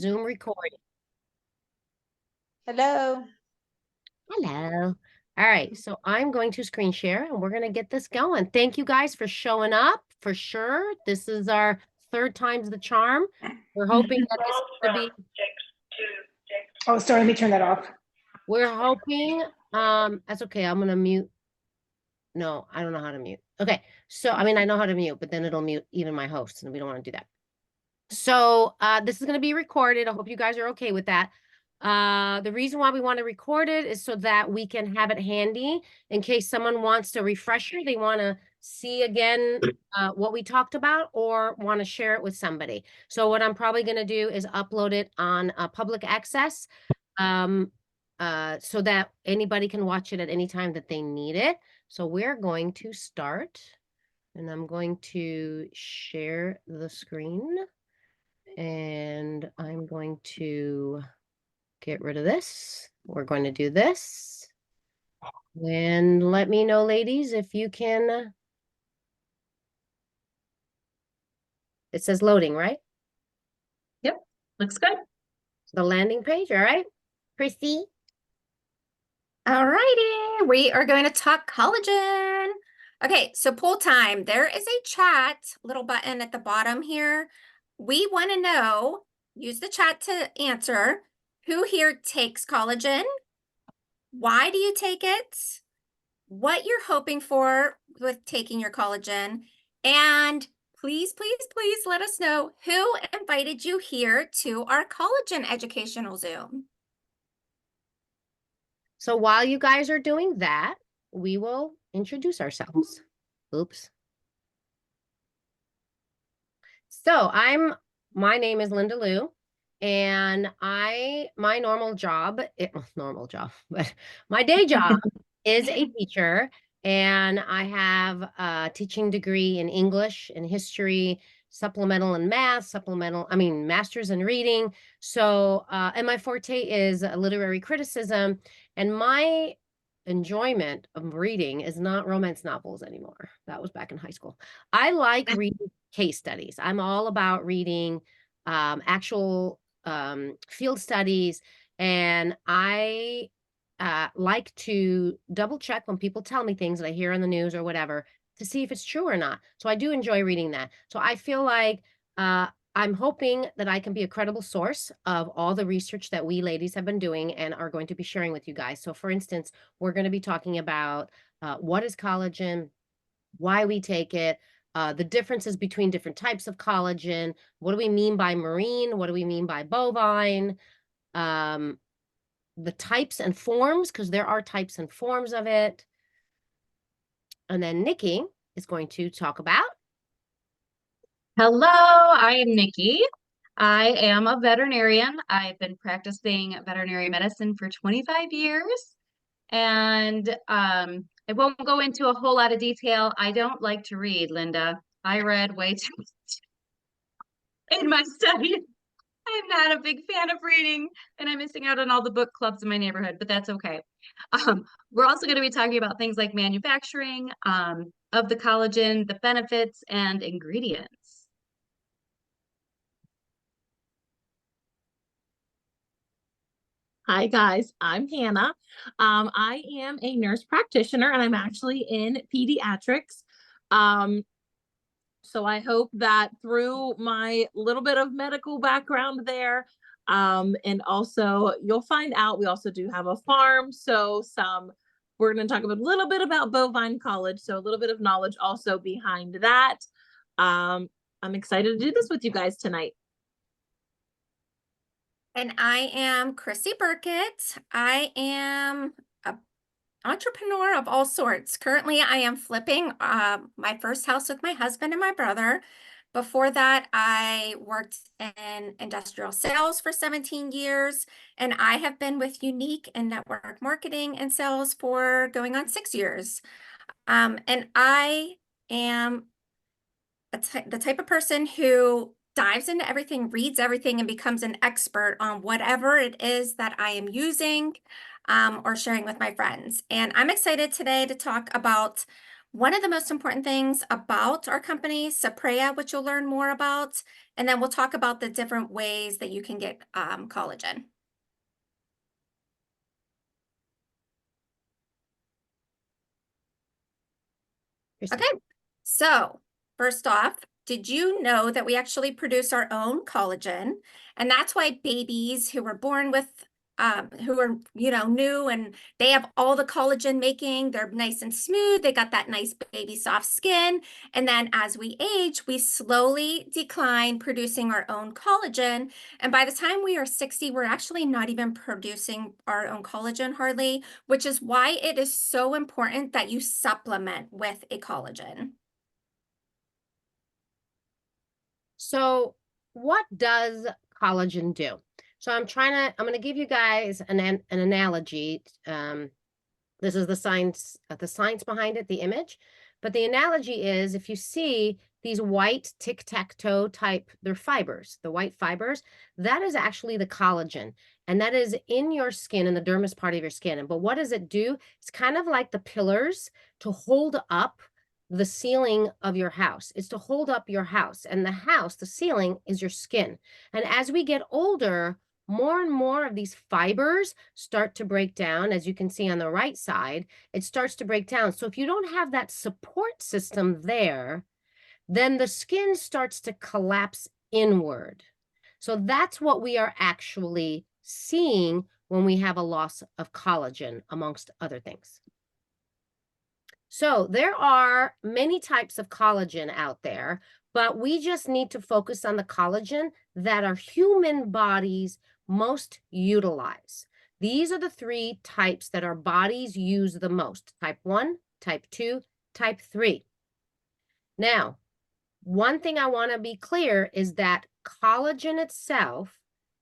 Zoom recording. Hello. Hello. All right, so I'm going to screen share and we're going to get this going. Thank you guys for showing up for sure. This is our third time's the charm. We're hoping that this is going to be. Oh, sorry, let me turn that off. We're hoping, that's okay. I'm going to mute. No, I don't know how to mute. Okay, so I mean, I know how to mute, but then it'll mute even my hosts and we don't want to do that. So this is going to be recorded. I hope you guys are okay with that. The reason why we want to record it is so that we can have it handy in case someone wants to refresher, they want to see again what we talked about or want to share it with somebody. So what I'm probably going to do is upload it on public access so that anybody can watch it at any time that they need it. So we're going to start, and I'm going to share the screen. And I'm going to get rid of this. We're going to do this. And let me know, ladies, if you can. It says loading, right? Yep, looks good. The landing page, all right. Christy. All righty, we are going to talk collagen. Okay, so poll time. There is a chat little button at the bottom here. We want to know, use the chat to answer, who here takes collagen? Why do you take it? What you're hoping for with taking your collagen? And please, please, please let us know who invited you here to our collagen educational Zoom. So while you guys are doing that, we will introduce ourselves. Oops. So my name is Linda Lou, and my normal job, but my day job is a teacher, and I have a teaching degree in English and history, supplemental in math, master's in reading. So, and my forte is literary criticism, and my enjoyment of reading is not romance novels anymore. That was back in high school. I like reading case studies. I'm all about reading actual field studies, and I like to double check when people tell me things that I hear on the news or whatever to see if it's true or not. So I do enjoy reading that. So I feel like I'm hoping that I can be a credible source of all the research that we ladies have been doing and are going to be sharing with you guys. So for instance, we're going to be talking about what is collagen, why we take it, the differences between different types of collagen, what do we mean by marine, what do we mean by bovine, the types and forms, because there are types and forms of it. And then Nikki is going to talk about. Hello, I am Nikki. I am a veterinarian. I've been practicing veterinary medicine for 25 years. And I won't go into a whole lot of detail. I don't like to read, Linda. I read way too much in my study. I'm not a big fan of reading, and I'm missing out on all the book clubs in my neighborhood, but that's okay. We're also going to be talking about things like manufacturing of the collagen, the benefits, and ingredients. Hi guys, I'm Hannah. I am a nurse practitioner and I'm actually in pediatrics. So I hope that through my little bit of medical background there, and also you'll find out we also do have a farm. So we're going to talk a little bit about bovine college. So a little bit of knowledge also behind that. I'm excited to do this with you guys tonight. And I am Chrissy Burkett. I am an entrepreneur of all sorts. Currently, I am flipping my first house with my husband and my brother. Before that, I worked in industrial sales for 17 years, and I have been with Unique in network marketing and sales for going on 6 years. And I am the type of person who dives into everything, reads everything, and becomes an expert on whatever it is that I am using or sharing with my friends. And I'm excited today to talk about One of the most important things about our company, Saprea, which you'll learn more about, and then we'll talk about the different ways that you can get collagen. Okay, so first off, did you know that we actually produce our own collagen? And that's why babies who were born with, who are, new and they have all the collagen making, they're nice and smooth, they got that nice baby soft skin. And then as we age, we slowly decline producing our own collagen. And by the time we are 60, we're actually not even producing our own collagen hardly, which is why it is so important that you supplement with a collagen. So what does collagen do? So I'm going to give you guys an analogy. This is the science behind it, the image. But the analogy is, if you see these white tic-tac-toe type, they're fibers, the white fibers, that is actually the collagen. And that is in your skin, in the dermis part of your skin. But what does it do? It's kind of like the pillars to hold up the ceiling of your house. It's to hold up your house. And the house, the ceiling, is your skin. And as we get older, more and more of these fibers start to break down. As you can see on the right side, it starts to break down. So if you don't have that support system there, then the skin starts to collapse inward. So that's what we are actually seeing when we have a loss of collagen, amongst other things. So there are many types of collagen out there, but we just need to focus on the collagen that our human bodies most utilize. These are the 3 types that our bodies use the most: type 1, type 2, type 3. Now, one thing I want to be clear is that collagen itself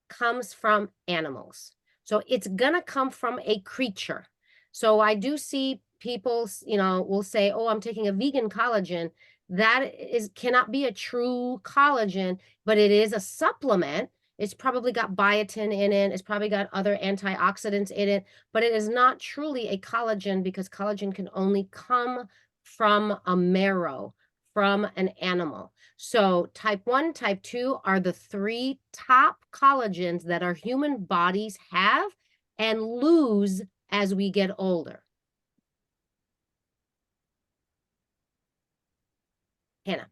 comes from animals. So it's going to come from a creature. So I do see people, will say, oh, I'm taking a vegan collagen. That cannot be a true collagen, but it is a supplement. It's probably got biotin in it. It's probably got other antioxidants in it, but it is not truly a collagen, because collagen can only come from a marrow, from an animal. So type 1, type 2 are the 3 top collagens that our human bodies have and lose as we get older. Hannah.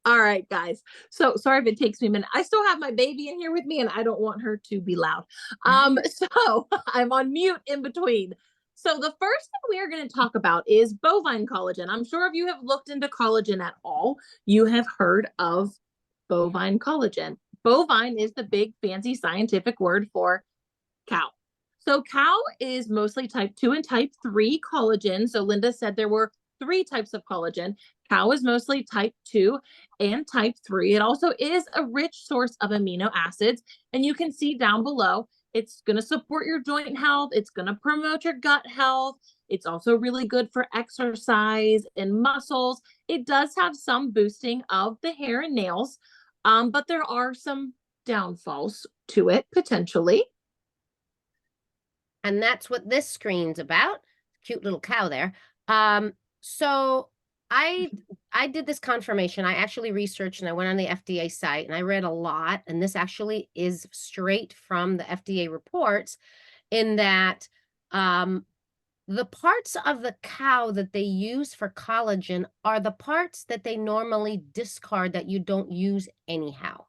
All right, guys. So sorry if it takes me a minute. I still have my baby in here with me and I don't want her to be loud. So I'm on mute in between. So the first thing we are going to talk about is bovine collagen. I'm sure if you have looked into collagen at all, you have heard of bovine collagen. Bovine is the big fancy scientific word for cow. So cow is mostly type 2 and type 3 collagen. So Linda said there were 3 types of collagen. Cow is mostly type 2 and type 3. It also is a rich source of amino acids. And you can see down below, it's going to support your joint health. It's going to promote your gut health. It's also really good for exercise and muscles. It does have some boosting of the hair and nails, but there are some downfalls to it potentially. And that's what this screen's about. Cute little cow there. So I did this confirmation. I actually researched and I went on the FDA site and I read a lot. And this actually is straight from the FDA reports, in that the parts of the cow that they use for collagen are the parts that they normally discard, that you don't use anyhow.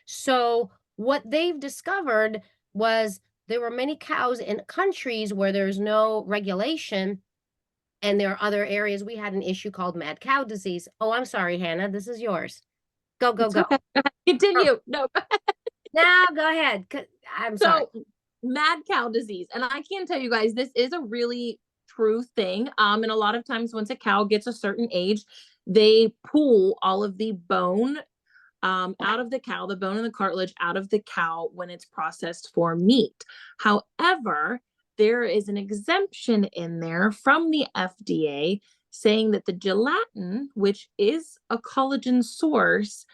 So what they've discovered was there were many cows in countries where there's no regulation, and there are other areas. We had an issue called mad cow disease. Oh, I'm sorry, Hannah. This is yours. Go, go, It's go. okay. Continue. No. No, go ahead. I'm sorry. So mad cow disease. And I can tell you guys, this is a really true thing. And a lot of times once a cow gets a certain age, they pull all of the bone out of the cow, the bone and the cartilage out of the cow when it's processed for meat. However, there is an exemption in there from the FDA saying that the gelatin, which is a collagen source,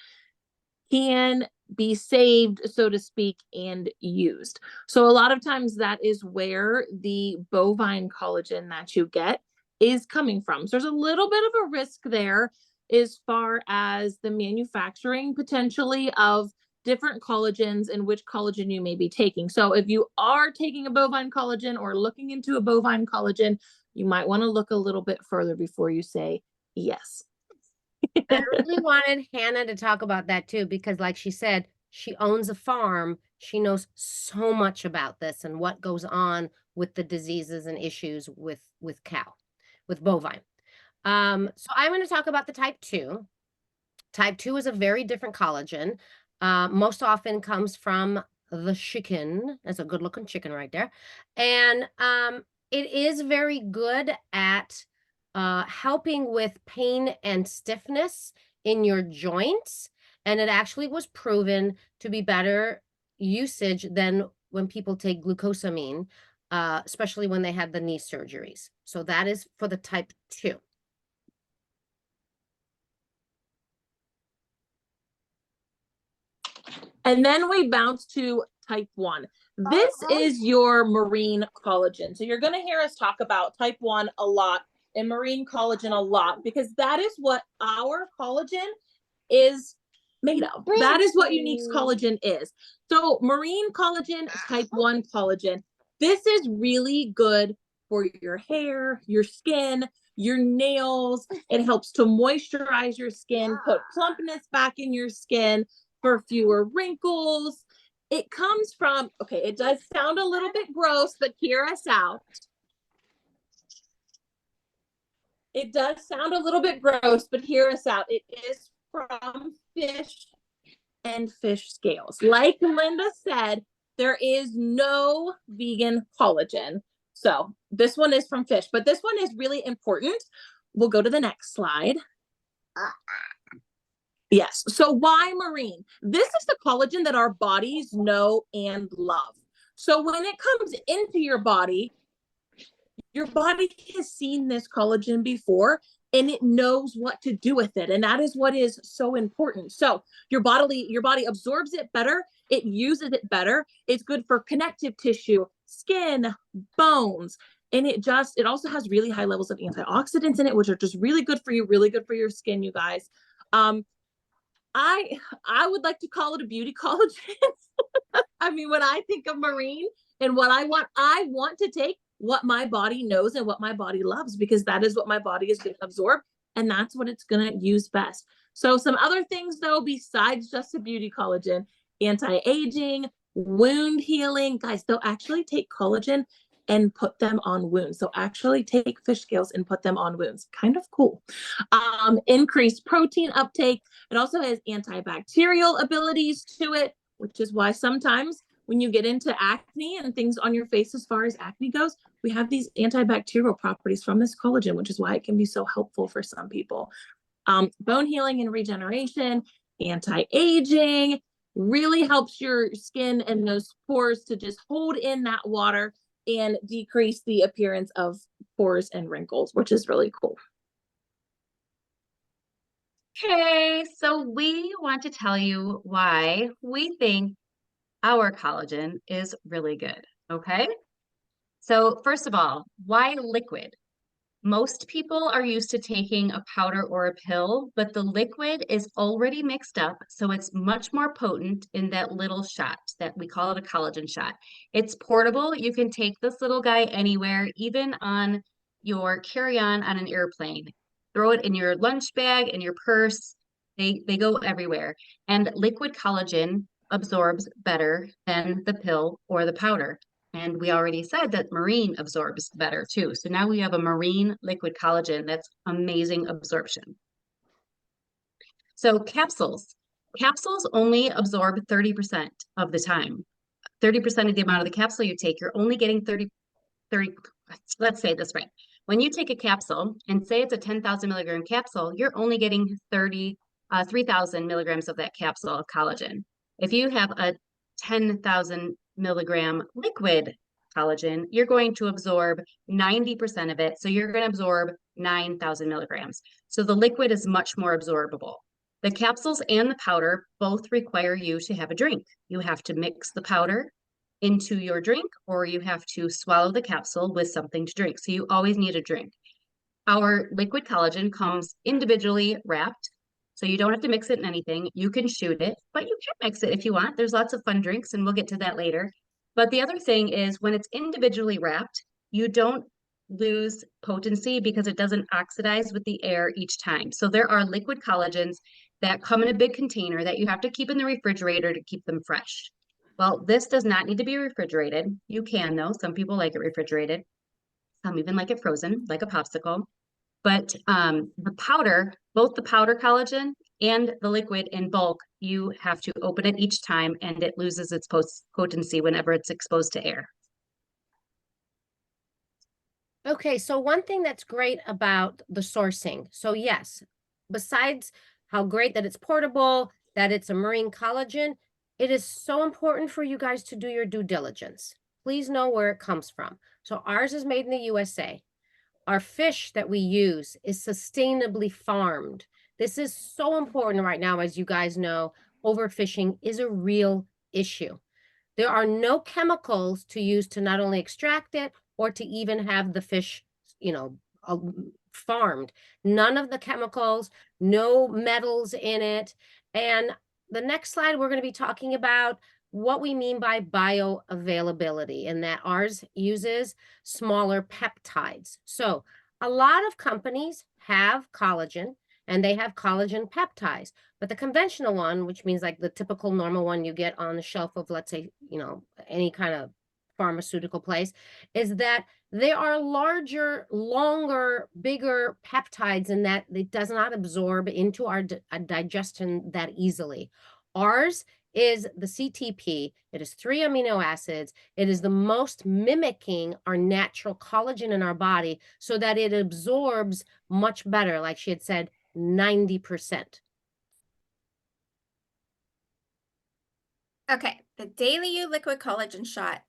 can be saved, so to speak, and used. So a lot of times that is where the bovine collagen that you get is coming from. So there's a little bit of a risk there as far as the manufacturing potentially of different collagens and which collagen you may be taking. So if you are taking a bovine collagen or looking into a bovine collagen, you might want to look a little bit further before you say yes. I really wanted Hannah to talk about that too, because like she said, she owns a farm. She knows so much about this and what goes on with the diseases and issues with bovine. So I'm going to talk about the type 2. Type 2 is a very different collagen. Most often comes from the chicken. That's a good looking chicken right there. And it is very good at helping with pain and stiffness in your joints. And it actually was proven to be better usage than when people take glucosamine, especially when they had the knee surgeries. So that is for the type 2. And then we bounce to type 1. This is your marine collagen. So you're going to hear us talk about type 1 a lot and marine collagen a lot, because that is what our collagen is made of. That is what Unique's collagen is. So marine collagen is type 1 collagen. This is really good for your hair, your skin, your nails. It helps to moisturize your skin, put plumpness back in your skin, for fewer wrinkles. It comes from, okay, it does sound a little bit gross, but hear us out. It does sound a little bit gross, but hear us out. It is from fish and fish scales. Like Linda said, there is no vegan collagen. So this one is from fish, but this one is really important. We'll go to the next slide. Yes. So why marine? This is the collagen that our bodies know and love. So when it comes into your body has seen this collagen before and it knows what to do with it. And that is what is so important. So your body absorbs it better. It uses it better. It's good for connective tissue, skin, bones. And it also has really high levels of antioxidants in it, which are just really good for you, really good for your skin, you guys. I would like to call it a beauty collagen. I mean, when I think of marine and what I want to take what my body knows and what my body loves, because that is what my body is going to absorb, and that's what it's going to use best. So some other things though, besides just a beauty collagen: anti-aging, wound healing. Guys, they'll actually take collagen and put them on wounds. So actually take fish scales and put them on wounds. Kind of cool. Increased protein uptake. It also has antibacterial abilities to it, which is why sometimes when you get into acne and things on your face as far as acne goes, we have these antibacterial properties from this collagen, which is why it can be so helpful for some people. Bone healing and regeneration, anti-aging, really helps your skin and those pores to just hold in that water and decrease the appearance of pores and wrinkles, which is really cool. Okay, so we want to tell you why we think our collagen is really good, okay? So first of all, why liquid? Most people are used to taking a powder or a pill, but the liquid is already mixed up, so it's much more potent in that little shot that we call it a collagen shot. It's portable. You can take this little guy anywhere, even on your carry-on on an airplane. Throw it in your lunch bag, in your purse. They go everywhere. And liquid collagen absorbs better than the pill or the powder. And we already said that marine absorbs better too. So now we have a marine liquid collagen that's amazing absorption. So capsules only absorb 30% of the time. 30% of the amount of the capsule you take, you're only getting 30, let's say this right. When you take a capsule and say it's a 10,000 milligram capsule, you're only getting 3,000 milligrams of that capsule of collagen. If you have a 10,000 milligram liquid collagen, you're going to absorb 90% of it. So you're going to absorb 9,000 milligrams. So the liquid is much more absorbable. The capsules and the powder both require you to have a drink. You have to mix the powder into your drink, or you have to swallow the capsule with something to drink. So you always need a drink. Our liquid collagen comes individually wrapped, so you don't have to mix it in anything. You can shoot it, but you can mix it if you want. There's lots of fun drinks, and we'll get to that later. But the other thing is when it's individually wrapped, you don't lose potency because it doesn't oxidize with the air each time. So there are liquid collagens that come in a big container that you have to keep in the refrigerator to keep them fresh. Well, this does not need to be refrigerated. You can though. Some people like it refrigerated. Some even like it frozen, like a popsicle. But the powder, both the powder collagen and the liquid in bulk, you have to open it each time and it loses its potency whenever it's exposed to air. Okay, so one thing that's great about the sourcing. So yes, besides how great that it's portable, that it's a marine collagen, it is so important for you guys to do your due diligence. Please know where it comes from. So ours is made in the USA. Our fish that we use is sustainably farmed. This is so important right now, as you guys know, overfishing is a real issue. There are no chemicals to use to not only extract it or to even have the fish, farmed. None of the chemicals, no metals in it. And the next slide, we're going to be talking about what we mean by bioavailability, and that ours uses smaller peptides. So a lot of companies have collagen and they have collagen peptides, but the conventional one, which means like the typical normal one you get on the shelf of, let's say, any kind of pharmaceutical place, is that they are larger, longer, bigger peptides in that it does not absorb into our digestion that easily. Ours is the CTP. It is 3 amino acids. It is the most mimicking our natural collagen in our body so that it absorbs much better, like she had said, 90%. Okay, the Daily You liquid collagen shot.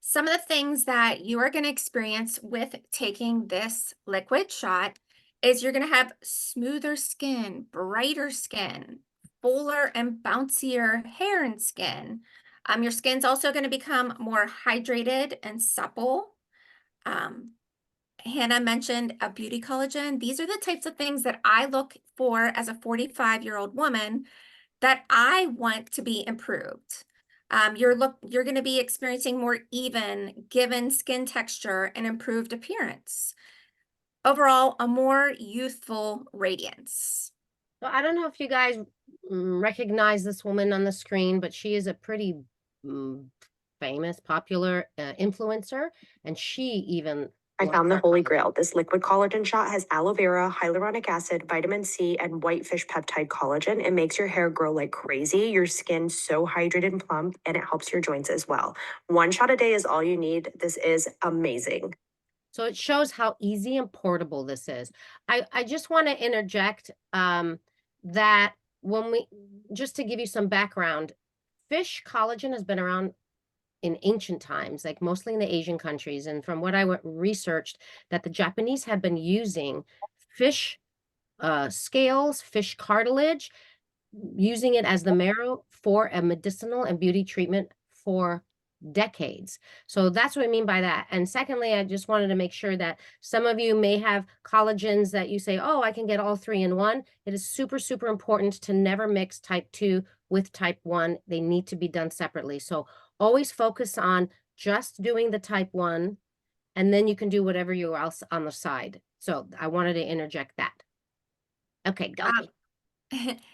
Some of the things that you are going to experience with taking this liquid shot is you're going to have smoother skin, brighter skin, fuller and bouncier hair and skin. Your skin's also going to become more hydrated and supple. Hannah mentioned a beauty collagen. These are the types of things that I look for as a 45-year-old woman that I want to be improved. You're going to be experiencing more even, given skin texture and improved appearance. Overall, a more youthful radiance. So I don't know if you guys recognize this woman on the screen, but she is a pretty famous, popular influencer, and she even I found the holy grail. This liquid collagen shot has aloe vera, hyaluronic acid, vitamin C, and whitefish peptide collagen. It makes your hair grow like crazy, your skin so hydrated and plump, and it helps your joints as well. 1 shot a day is all you need. This is amazing. So it shows how easy and portable this is. I just want to interject that just to give you some background, fish collagen has been around in ancient times, like mostly in the Asian countries. And from what I researched, that the Japanese have been using fish scales, fish cartilage, using it as the marrow for a medicinal and beauty treatment for decades. So that's what I mean by that. And secondly, I just wanted to make sure that some of you may have collagens that you say, oh, I can get all 3 in one. It is super, super important to never mix type 2 with type 1. They need to be done separately. So always focus on just doing the type 1, and then you can do whatever you else on the side. So I wanted to interject that. Okay, go.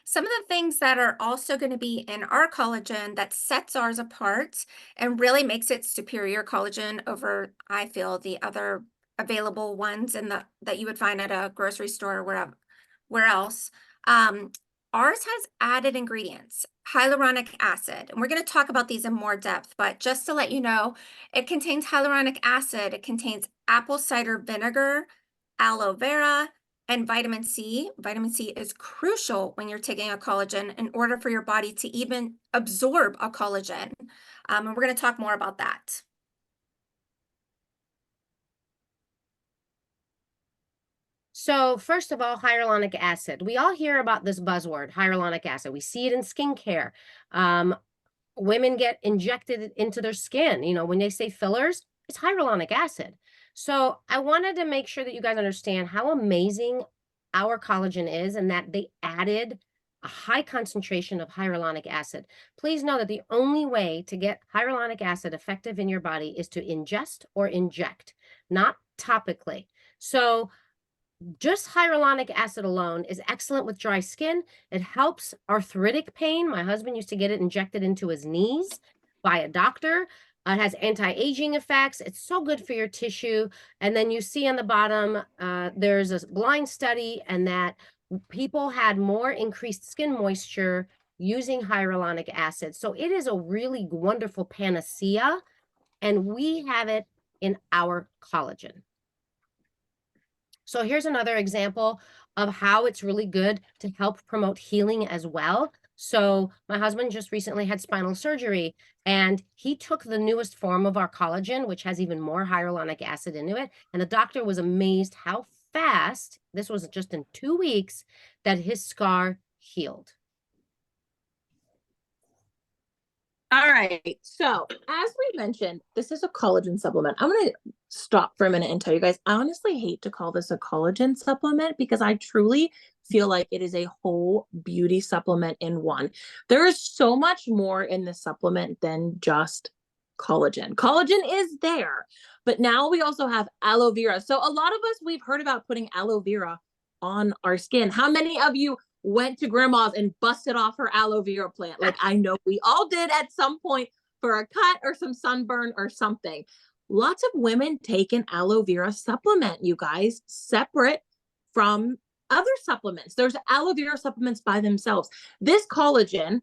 Some of the things that are also going to be in our collagen that sets ours apart and really makes it superior collagen over, I feel, the other available ones that you would find at a grocery store or where else. Ours has added ingredients, hyaluronic acid, and we're going to talk about these in more depth, but just to let you know, it contains hyaluronic acid, it contains apple cider vinegar, aloe vera, and vitamin C. Vitamin C is crucial when you're taking a collagen in order for your body to even absorb a collagen. And we're going to talk more about that. So first of all, hyaluronic acid. We all hear about this buzzword, hyaluronic acid. We see it in skincare. Women get injected into their skin. When they say fillers, it's hyaluronic acid. So I wanted to make sure that you guys understand how amazing our collagen is and that they added a high concentration of hyaluronic acid. Please know that the only way to get hyaluronic acid effective in your body is to ingest or inject, not topically. So just hyaluronic acid alone is excellent with dry skin. It helps arthritic pain. My husband used to get it injected into his knees by a doctor. It has anti-aging effects. It's so good for your tissue. And then you see on the bottom, there's a blind study, and that people had more increased skin moisture using hyaluronic acid. So it is a really wonderful panacea, and we have it in our collagen. So here's another example of how it's really good to help promote healing as well. So my husband just recently had spinal surgery, and he took the newest form of our collagen, which has even more hyaluronic acid into it. And the doctor was amazed how fast, this was just in 2 weeks, that his scar healed. All right. So, as we mentioned, this is a collagen supplement. I'm going to stop for a minute and tell you guys, I honestly hate to call this a collagen supplement because I truly feel like it is a whole beauty supplement in one. There is so much more in this supplement than just collagen. Collagen is there, but now we also have aloe vera. So, a lot of us, we've heard about putting aloe vera on our skin. How many of you went to grandma's and busted off her aloe vera plant? Like, I know we all did at some point for a cut or some sunburn or something. Lots of women take an aloe vera supplement, you guys, separate from other supplements. There's aloe vera supplements by themselves. This collagen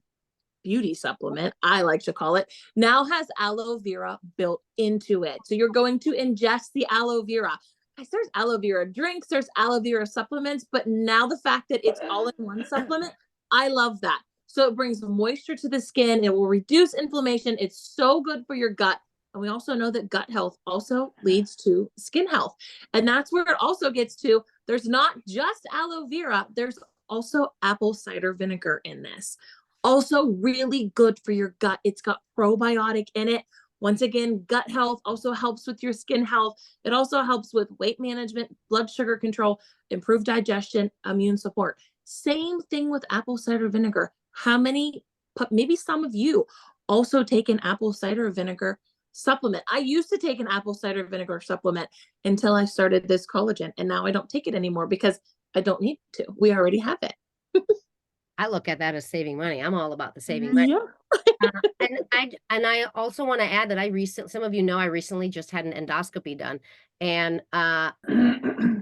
beauty supplement, I like to call it, now has aloe vera built into it. So you're going to ingest the aloe vera. There's aloe vera drinks, there's aloe vera supplements, but now the fact that it's all in one supplement, I love that. So it brings moisture to the skin, it will reduce inflammation, it's so good for your gut. And we also know that gut health also leads to skin health. And that's where it also gets to, there's not just aloe vera, there's also apple cider vinegar in this. Also really good for your gut. It's got probiotic in it. Once again, gut health also helps with your skin health. It also helps with weight management, blood sugar control, improved digestion, immune support. Same thing with apple cider vinegar. How many, maybe some of you also take an apple cider vinegar supplement. I used to take an apple cider vinegar supplement until I started this collagen, and now I don't take it anymore because I don't need to. We already have it. I look at that as saving money. I'm all about the saving money. Yeah. And I also want to add that some of you know I recently just had an endoscopy done, and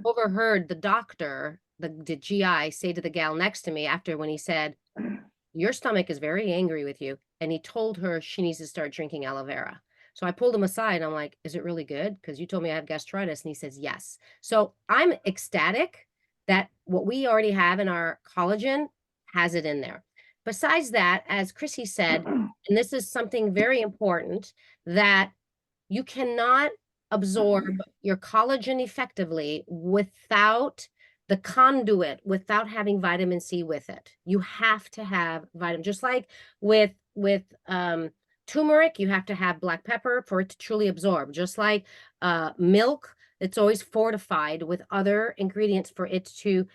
overheard the doctor, the GI, say to the gal next to me after, when he said, "Your stomach is very angry with you," and he told her she needs to start drinking aloe vera. So I pulled him aside and I'm like, "Is it really good? Because you told me I have gastritis." And he says, "Yes." So I'm ecstatic that what we already have in our collagen has it in there. Besides that, as Chrissy said, and this is something very important, that you cannot absorb your collagen effectively without the conduit, without having vitamin C with it. You have to have vitamin, just like with turmeric, you have to have black pepper for it to truly absorb. Just like milk, it's always fortified with other ingredients for it to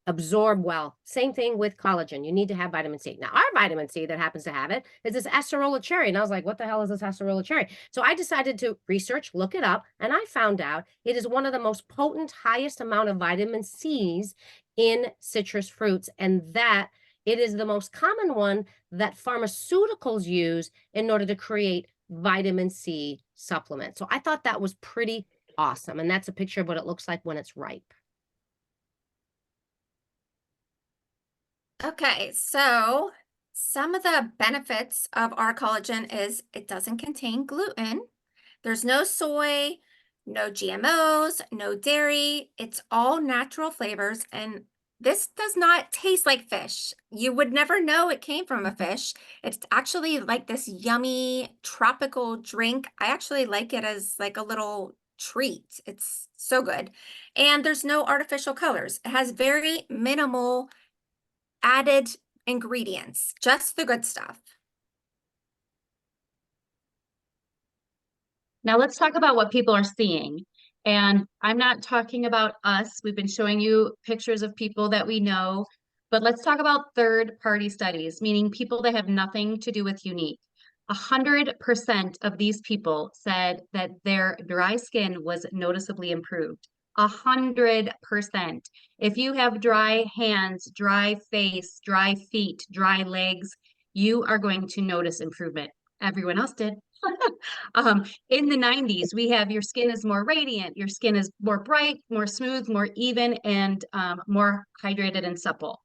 absorb well. Same thing with collagen. You need to have vitamin C. Now, our vitamin C that happens to have it is this acerola cherry. And I was like, what the hell is this acerola cherry? So I decided to research, look it up, and I found out it is one of the most potent, highest amount of vitamin C's in citrus fruits, and that it is the most common one that pharmaceuticals use in order to create vitamin C supplements. So I thought that was pretty awesome. And that's a picture of what it looks like when it's ripe. Okay, so some of the benefits of our collagen is it doesn't contain gluten. There's no soy, no GMOs, no dairy. It's all natural flavors, and this does not taste like fish. You would never know it came from a fish. It's actually like this yummy tropical drink. I actually like it as like a little treat. It's so good. And there's no artificial colors. It has very minimal added ingredients, just the good stuff. Now let's talk about what people are seeing. And I'm not talking about us. We've been showing you pictures of people that we know, but let's talk about third-party studies, meaning people that have nothing to do with Unique. 100% of these people said that their dry skin was noticeably improved. 100%. If you have dry hands, dry face, dry feet, dry legs, you are going to notice improvement. Everyone else did. In the 90s, we have your skin is more radiant, your skin is more bright, more smooth, more even, and more hydrated and supple.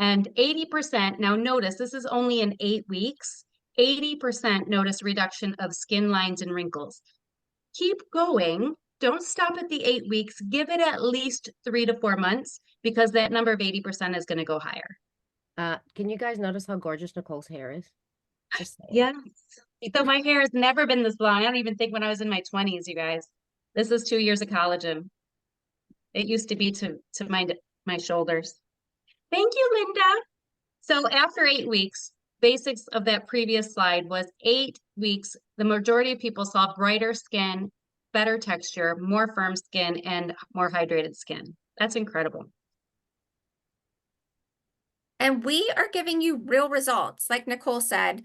And 80%, now notice this is only in 8 weeks, 80% notice reduction of skin lines and wrinkles. Keep going. Don't stop at the 8 weeks. Give it at least 3 to 4 months because that number of 80% is going to go higher. Can you guys notice how gorgeous Nicole's hair is? Just saying. Yes. So my hair has never been this long. I don't even think when I was in my 20s, you guys. This is 2 years of collagen. It used to be to my shoulders. Thank you, Linda. So after 8 weeks, basics of that previous slide was 8 weeks. The majority of people saw brighter skin, better texture, more firm skin, and more hydrated skin. That's incredible. And we are giving you real results, like Nicole said.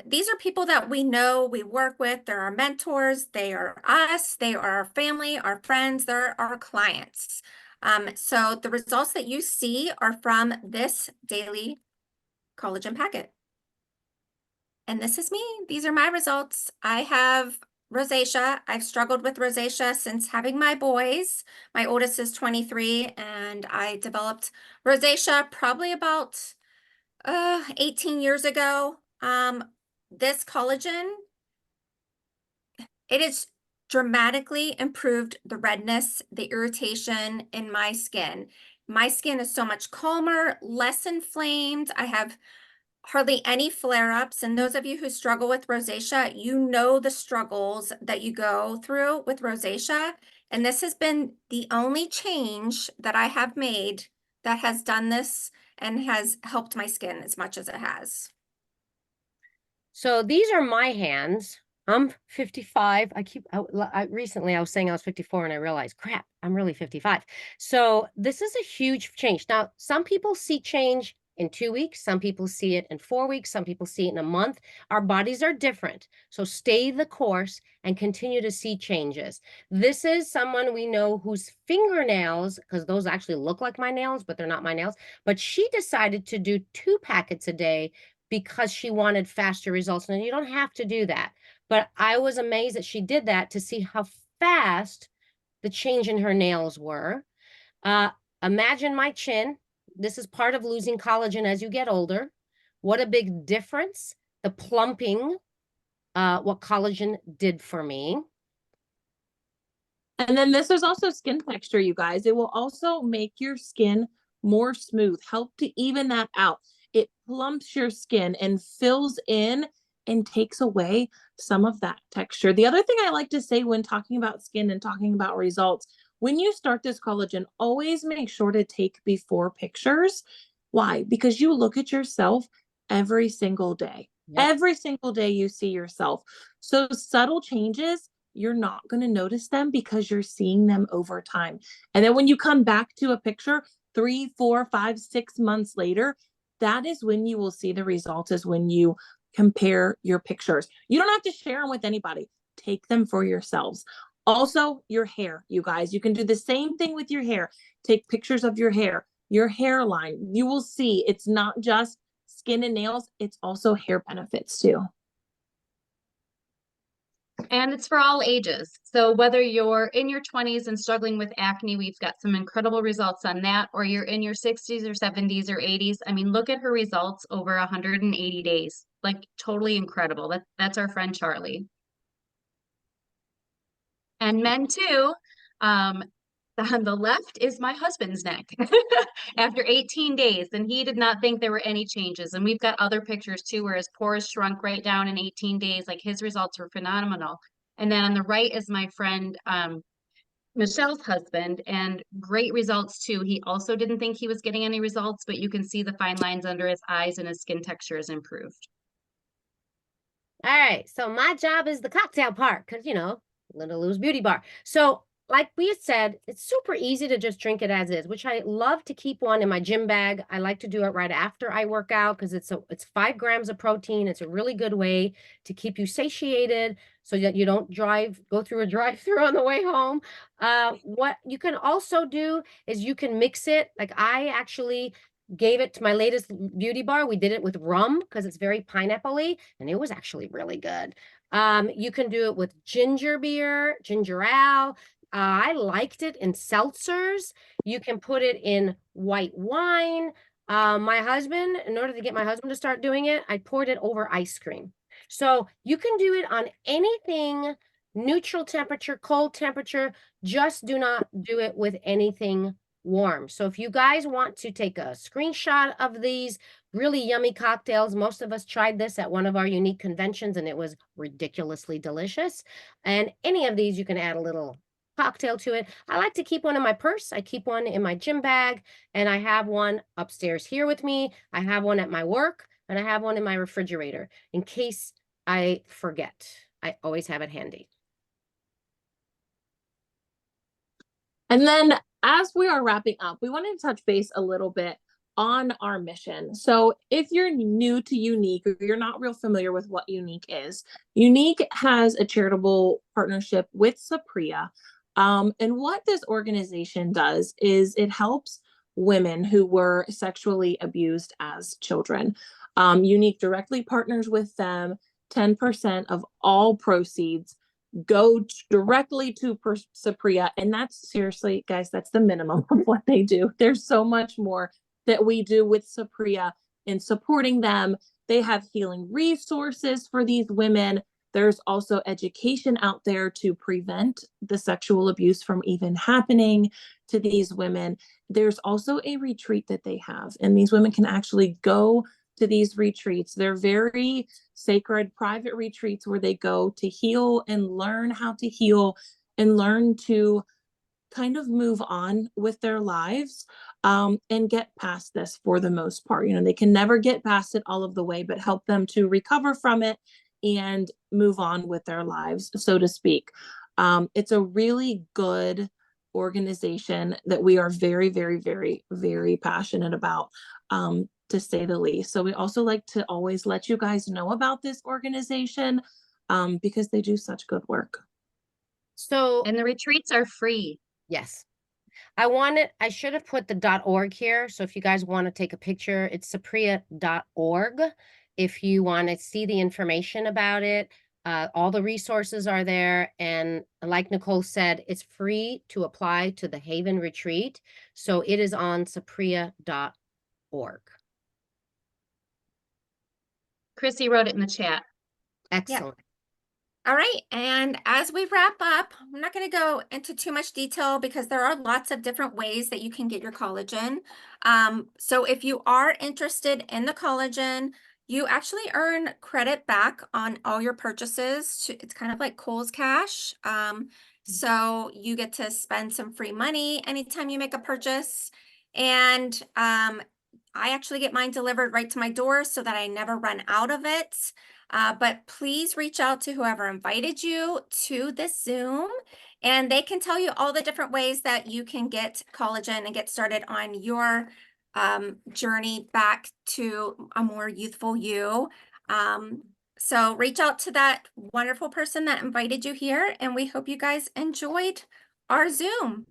These are people that we know, we work with, they're our mentors, they are us, they are our family, our friends, they're our clients. So the results that you see are from this daily collagen packet. And this is me. These are my results. I have rosacea. I've struggled with rosacea since having my boys. My oldest is 23, and I developed rosacea probably about 18 years ago. This collagen, it has dramatically improved the redness, the irritation in my skin. My skin is so much calmer, less inflamed. I have hardly any flare-ups. And those of you who struggle with rosacea, you know the struggles that you go through with rosacea. And this has been the only change that I have made that has done this and has helped my skin as much as it has. So these are my hands. I'm 55. Recently I was saying I was 54 and I realized, crap, I'm really 55. So this is a huge change. Now, some people see change in 2 weeks. Some people see it in 4 weeks. Some people see it in a month. Our bodies are different. So stay the course and continue to see changes. This is someone we know whose fingernails, because those actually look like my nails, but they're not my nails, but she decided to do 2 packets a day because she wanted faster results. And you don't have to do that. But I was amazed that she did that to see how fast the change in her nails were. Imagine my chin. This is part of losing collagen as you get older. What a big difference. The plumping, what collagen did for me. And then this is also skin texture, you guys. It will also make your skin more smooth, help to even that out. It plumps your skin and fills in and takes away some of that texture. The other thing I like to say when talking about skin and talking about results, when you start this collagen, always make sure to take before pictures. Why? Because you look at yourself every single day. Yep. Every single day you see yourself. So subtle changes, you're not going to notice them because you're seeing them over time. And then when you come back to a picture 3, 4, 5, 6 months later, that is when you will see the results, is when you compare your pictures. You don't have to share them with anybody. Take them for yourselves. Also, your hair, you guys, you can do the same thing with your hair. Take pictures of your hairline. You will see it's not just skin and nails, it's also hair benefits too. And it's for all ages. So whether you're in your 20s and struggling with acne, we've got some incredible results on that, or you're in your 60s or 70s or 80s. I mean, look at her results over 180 days. Like totally incredible. That's our friend Charlie. And men too. On the left is my husband's neck after 18 days, and he did not think there were any changes. And we've got other pictures too, where his pores shrunk right down in 18 days. Like his results were phenomenal. And then on the right is my friend Michelle's husband, and great results too. He also didn't think he was getting any results, but you can see the fine lines under his eyes and his skin texture is improved. All right, so my job is the cocktail part because, you know, Linda Lou's beauty bar. So like we had said, it's super easy to just drink it as is, which I love to keep one in my gym bag. I like to do it right after I work out because it's 5 grams of protein. It's a really good way to keep you satiated so that you don't go through a drive-through on the way home. What you can also do is you can mix it. Like I actually gave it to my latest beauty bar. We did it with rum because it's very pineapple-y, and it was actually really good. You can do it with ginger beer, ginger ale. I liked it in seltzers. You can put it in white wine. My husband, in order to get my husband to start doing it, I poured it over ice cream. So you can do it on anything neutral temperature, cold temperature. Just do not do it with anything warm. So if you guys want to take a screenshot of these really yummy cocktails, most of us tried this at one of our unique conventions and it was ridiculously delicious. And any of these, you can add a little cocktail to it. I like to keep one in my purse. I keep one in my gym bag, and I have one upstairs here with me. I have one at my work, and I have one in my refrigerator in case I forget. I always have it handy. And then as we are wrapping up, we wanted to touch base a little bit on our mission. So if you're new to Unique or you're not real familiar with what Unique is, Unique has a charitable partnership with Sapria. And what this organization does is it helps women who were sexually abused as children. Unique directly partners with them. 10% of all proceeds go directly to Sapria. And that's seriously, guys, that's the minimum of what they do. There's so much more that we do with Sapria in supporting them. They have healing resources for these women. There's also education out there to prevent the sexual abuse from even happening to these women. There's also a retreat that they have, and these women can actually go to these retreats. They're very sacred, private retreats where they go to heal and learn how to heal and learn to kind of move on with their lives, and get past this for the most part. They can never get past it all of the way, but help them to recover from it and move on with their lives, so to speak. It's a really good organization that we are very, very, very, very passionate about, to say the least. So we also like to always let you guys know about this organization, because they do such good work. So, And the retreats are free. yes. I should have put the .org here. So if you guys want to take a picture, it's sapria.org. If you want to see the information about it, all the resources are there. And like Nicole said, it's free to apply to the Haven Retreat. So it is on sapria.org. Chrissy wrote it in the chat. Excellent. All right, and as we wrap up, I'm not going to go into too much detail because there are lots of different ways that you can get your collagen. So if you are interested in the collagen, you actually earn credit back on all your purchases. It's kind of like Kohl's Cash. So you get to spend some free money anytime you make a purchase. And I actually get mine delivered right to my door so that I never run out of it. But please reach out to whoever invited you to this Zoom, and they can tell you all the different ways that you can get collagen and get started on your journey back to a more youthful you. So reach out to that wonderful person that invited you here, and we hope you guys enjoyed our Zoom.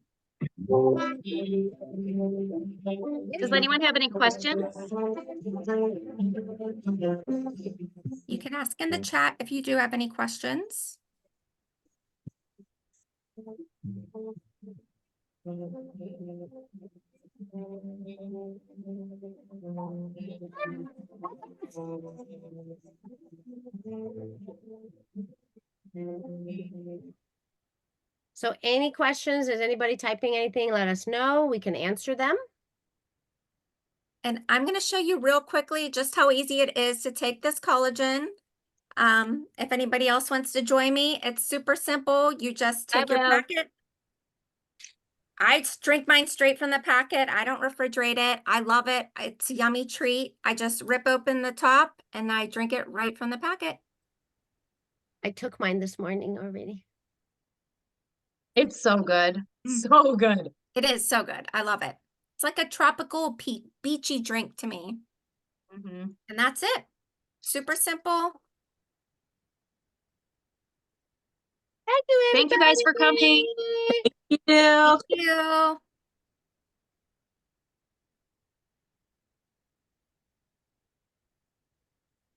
Does anyone have any questions? You can ask in the chat if you do have any questions. So any questions? Is anybody typing anything? Let us know. We can answer them. And I'm going to show you real quickly just how easy it is to take this collagen. If anybody else wants to join me, it's super simple. You just take your packet. I drink mine straight from the packet. I don't refrigerate it. I love it. It's a yummy treat. I just rip open the top and I drink it right from the packet. I took mine this morning already. It's so good. Mm. So good. It is so good. I love it. It's like a tropical beachy drink to me. Mhm. And that's it. Super simple. Thank you, Thank you guys for coming. everybody. You. Thank you.